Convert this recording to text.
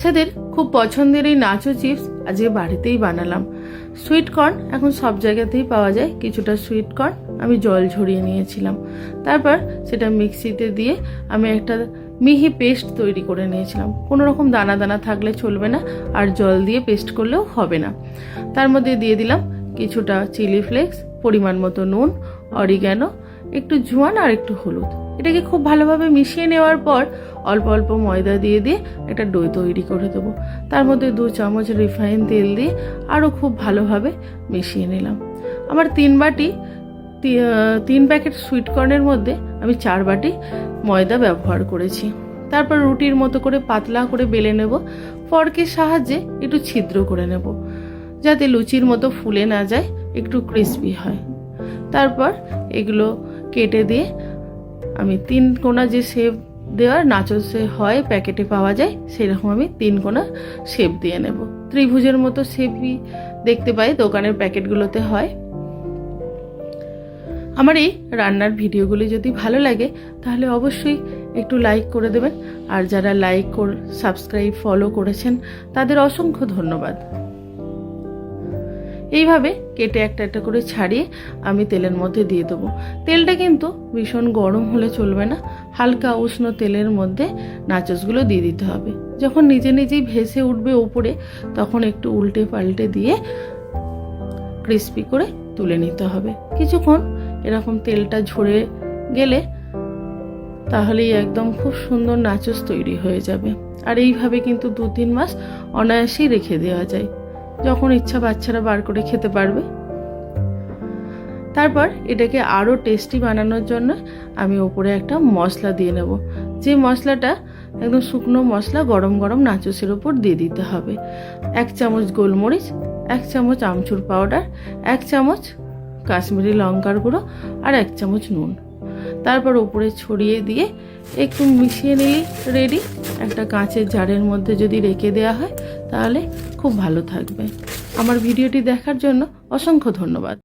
বাচ্চাদের খুব পছন্দের এই নাচো চিপস আজকে বাড়িতেই বানালাম। সুইট কর্ন এখন সব জায়গাতেই পাওয়া যায়। কিছুটা সুইট কর্ন আমি জল ঝরিয়ে নিয়েছিলাম, তারপর সেটা মিক্সিতে দিয়ে আমি একটা মিহি পেস্ট তৈরি করে নিয়েছিলাম। কোনো রকম দানা দানা থাকলে চলবে না, আর জল দিয়ে পেস্ট করলেও হবে না। তার মধ্যে দিয়ে দিলাম কিছুটা চিলি ফ্লেক্স, পরিমাণ মতো নুন, অরিগ্যানো, একটু জোয়ান আর একটু হলুদ। এটাকে খুব ভালোভাবে মিশিয়ে নেওয়ার পর অল্প অল্প ময়দা দিয়ে একটা ডো তৈরি করে দেবো। তার মধ্যে 2 চামচ রিফাইন তেল দিয়ে আরও খুব ভালোভাবে মিশিয়ে নিলাম। আমার 3 প্যাকেট সুইট কর্নের মধ্যে আমি 4 বাটি ময়দা ব্যবহার করেছি। তারপর রুটির মতো করে পাতলা করে বেলে নেব। ফর্কের সাহায্যে একটু ছিদ্র করে নেব, যাতে লুচির মতো ফুলে না যায়, একটু ক্রিস্পি হয়। তারপর এগুলো কেটে দিয়ে আমি 3 কোণা যে শেপ দেওয়ার নাচোসে হয় প্যাকেটে পাওয়া যায়, সেরকম আমি 3 কোণা শেপ দিয়ে নেব। ত্রিভুজের মতো শেপই দেখতে পাই দোকানের প্যাকেটগুলোতে হয়। আমার এই রান্নার ভিডিওগুলি যদি ভালো লাগে তাহলে অবশ্যই একটু লাইক করে দেবেন, আর যারা লাইক সাবস্ক্রাইব ফলো করেছেন তাদের অসংখ্য ধন্যবাদ। এইভাবে কেটে একটা একটা করে ছাড়িয়ে আমি তেলের মধ্যে দিয়ে দেবো। তেলটা কিন্তু ভীষণ গরম হলে চলবে না, হালকা উষ্ণ তেলের মধ্যে নাচোসগুলো দিয়ে দিতে হবে। যখন নিজে নিজেই ভেসে উঠবে উপরে, তখন একটু উল্টে পাল্টে দিয়ে ক্রিস্পি করে তুলে নিতে হবে। কিছুক্ষণ এরকম তেলটা ঝরে গেলে তাহলেই একদম খুব সুন্দর নাচোস তৈরি হয়ে যাবে। আর এইভাবে কিন্তু 2-3 মাস অনায়াসেই রেখে দেওয়া যায়, যখন ইচ্ছা বাচ্চারা বার করে খেতে পারবে। তারপর এটাকে আরও টেস্টি বানানোর জন্য আমি ওপরে একটা মশলা দিয়ে নেব। যে মশলাটা একদম শুকনো মশলা গরম গরম নাচোসের ওপর দিয়ে দিতে হবে। 1 চামচ গোলমরিচ, 1 চামচ আমচুর পাউডার, 1 চামচ কাশ্মীরি লঙ্কার গুঁড়ো আর 1 চামচ নুন। তারপর উপরে ছড়িয়ে দিয়ে একটু মিশিয়ে নিলেই রেডি। একটা কাঁচের জারের মধ্যে যদি রেখে দেওয়া হয় তাহলে খুব ভালো থাকবে। আমার ভিডিওটি দেখার জন্য অসংখ্য ধন্যবাদ।